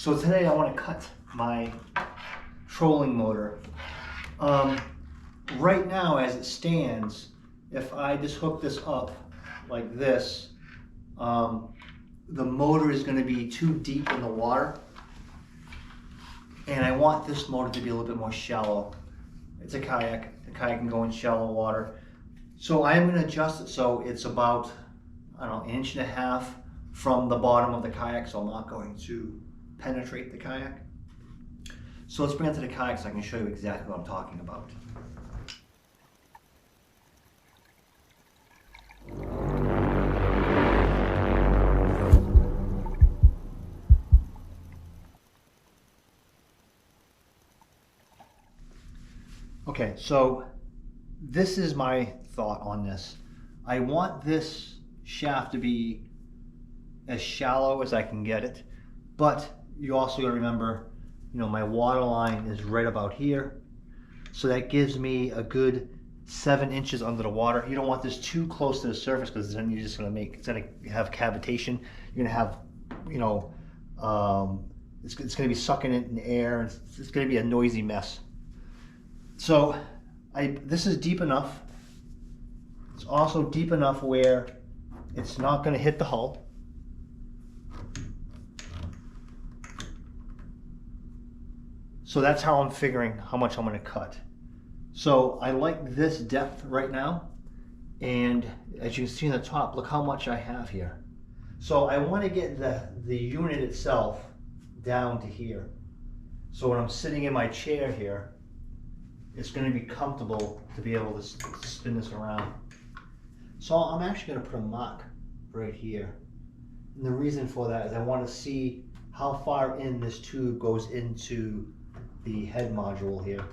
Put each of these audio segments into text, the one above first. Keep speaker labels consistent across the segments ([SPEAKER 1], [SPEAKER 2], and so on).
[SPEAKER 1] So today I want to cut my trolling motor. Right now as it stands, if I just hook this up like this, the motor is going to be too deep in the water. And I want this motor to be a little bit more shallow. It's a kayak. The kayak can go in shallow water. So I am going to adjust it so it's about, I don't know, 1.5 inches from the bottom of the kayak, so I'm not going to penetrate the kayak. So let's bring it to the kayak so I can show you exactly what I'm talking about. Okay, so this is my thought on this. I want this shaft to be as shallow as I can get it, but you also gotta remember, my water line is right about here. So that gives me a good 7 inches under the water. You don't want this too close to the surface because then you're just it's gonna have cavitation. You're gonna have, it's gonna be sucking it in air, and it's gonna be a noisy mess. So this is deep enough. It's also deep enough where it's not going to hit the hull. So that's how I'm figuring how much I'm going to cut. So I like this depth right now. And as you can see on the top, look how much I have here. So I want to get the unit itself down to here. So when I'm sitting in my chair here, it's going to be comfortable to be able to spin this around. So I'm actually going to put a mark right here. And the reason for that is I want to see how far in this tube goes into the head module here,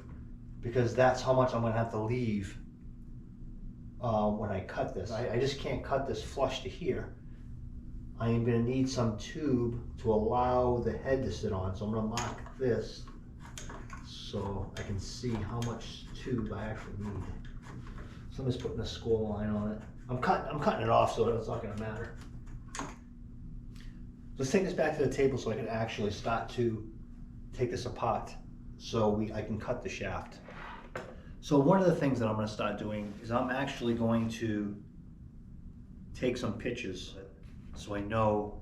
[SPEAKER 1] because that's how much I'm going to have to leave when I cut this. I just can't cut this flush to here. I am going to need some tube to allow the head to sit on. So I'm going to mark this so I can see how much tube I actually need. So I'm just putting a score line on it. I'm cutting it off, so it's not going to matter. Let's take this back to the table so I can actually start to take this apart so I can cut the shaft. So one of the things that I'm going to start doing is I'm actually going to take some pictures so I know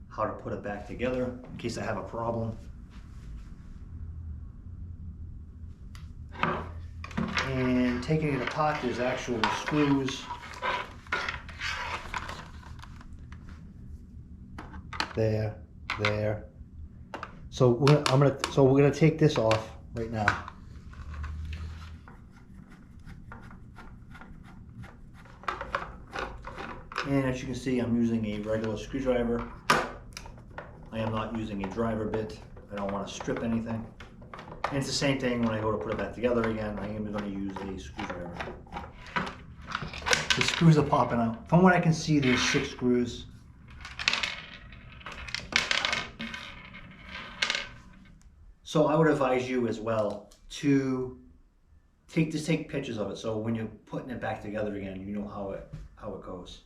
[SPEAKER 1] how to put it back together in case I have a problem. And taking it apart, there's actual screws there. So we're gonna take this off right now. And as you can see, I'm using a regular screwdriver. I am not using a driver bit. I don't want to strip anything. And it's the same thing when I go to put it back together again. I am going to use a screwdriver. The screws are popping out. From what I can see, there's 6 screws. So I would advise you as well to take pictures of it, so when you're putting it back together again, you know how it goes.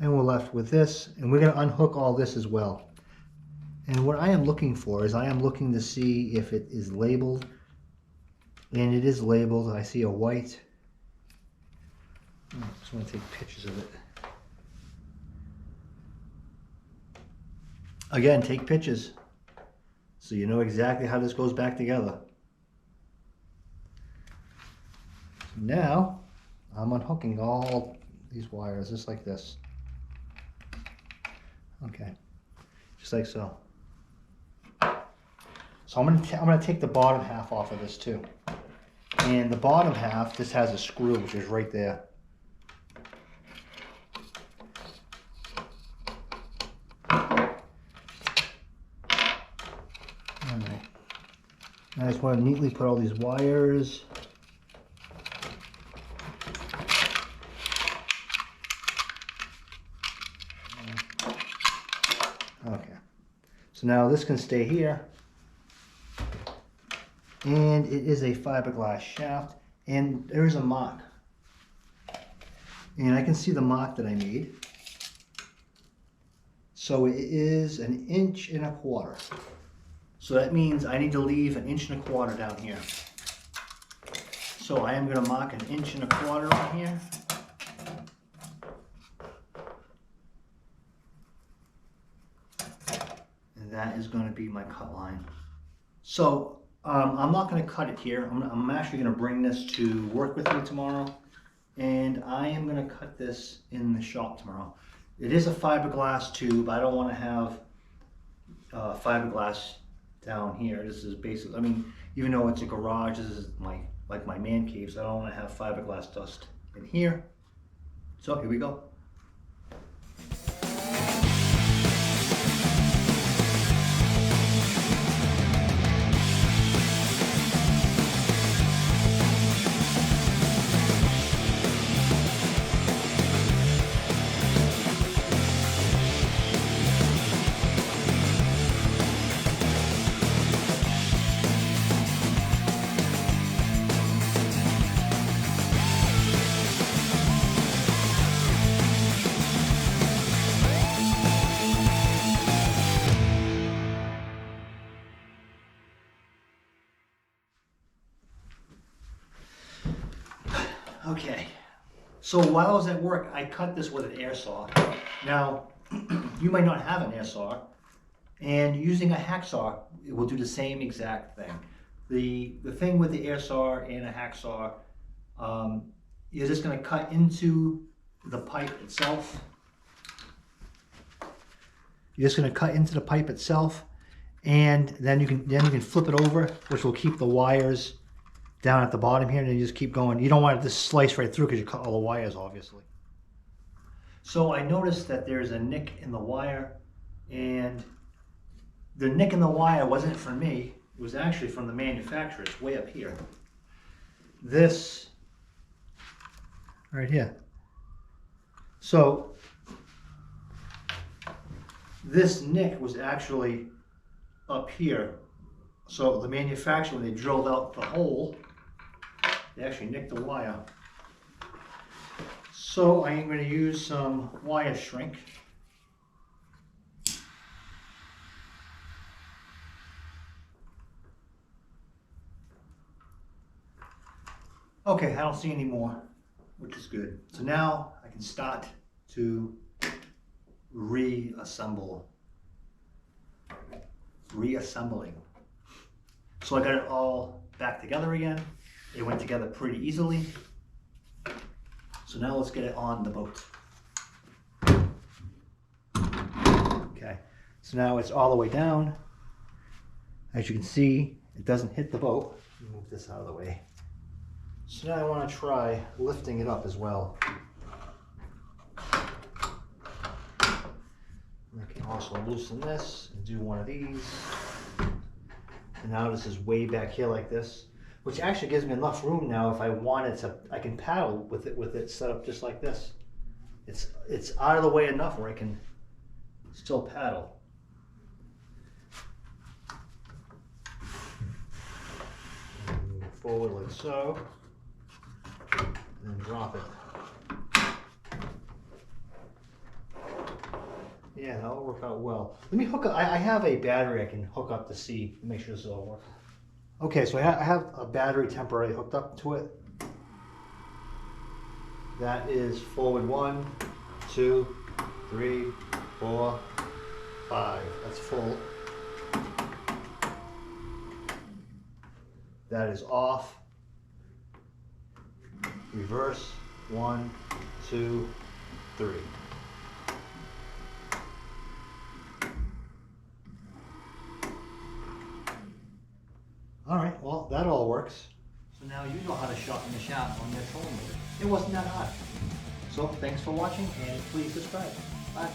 [SPEAKER 1] And we're left with this, and we're going to unhook all this as well. And what I am looking for is I am looking to see if it is labeled, and it is labeled. I see a white. I just want to take pictures of it. Again, take pictures so you know exactly how this goes back together. So now I'm unhooking all these wires just like this. Okay, just like so. So I'm gonna take the bottom half off of this too. And the bottom half, this has a screw which is right there. Alright. I just want to neatly put all these wires. Okay. So now this can stay here. And it is a fiberglass shaft, and there's a mark. And I can see the mark that I made. So it is 1.25 inches. So that means I need to leave 1.25 inches down here. So I am going to mark 1.25 inches on here. And that is going to be my cut line. So I'm not going to cut it here. I'm actually going to bring this to work with me tomorrow. And I am going to cut this in the shop tomorrow. It is a fiberglass tube. I don't want to have fiberglass down here. This is basically, I mean, even though it's a garage, this is like my man cave, so I don't want to have fiberglass dust in here. So here we go. Okay, so while I was at work, I cut this with an air saw. Now, you might not have an air saw, and using a hacksaw, it will do the same exact thing. The thing with the air saw and a hacksaw, you're just going to cut into the pipe itself. You're just going to cut into the pipe itself, and then you can flip it over, which will keep the wires down at the bottom here, and you just keep going. You don't want it to slice right through because you cut all the wires, obviously. So I noticed that there's a nick in the wire, and the nick in the wire wasn't from me. It was actually from the manufacturer. It's way up here. This right here. So this nick was actually up here. So the manufacturer, when they drilled out the hole, they actually nicked the wire. So I am going to use some wire shrink. Okay, I don't see any more, which is good. So now I can start to reassembling. So I got it all back together again. It went together pretty easily. So now let's get it on the boat. Okay, so now it's all the way down. As you can see, it doesn't hit the boat. Move this out of the way. So now I want to try lifting it up as well. I can also loosen this and do one of these. And now this is way back here like this, which actually gives me enough room now if I wanted to, I can paddle with it set up just like this. It's out of the way enough where I can still paddle. Move forward like so, and then drop it. Yeah, that'll work out well. Let me hook up, I have a battery I can hook up to see, make sure this will work. Okay, so I have a battery temporarily hooked up to it. That is forward 1, 2, 3, 4, 5. That's full. That is off. Reverse. 1, 2, 3. All right, well, that all works. So now you know how to sharpen the shaft on your trolling motor. It wasn't that hard. So thanks for watching, and please subscribe. Bye.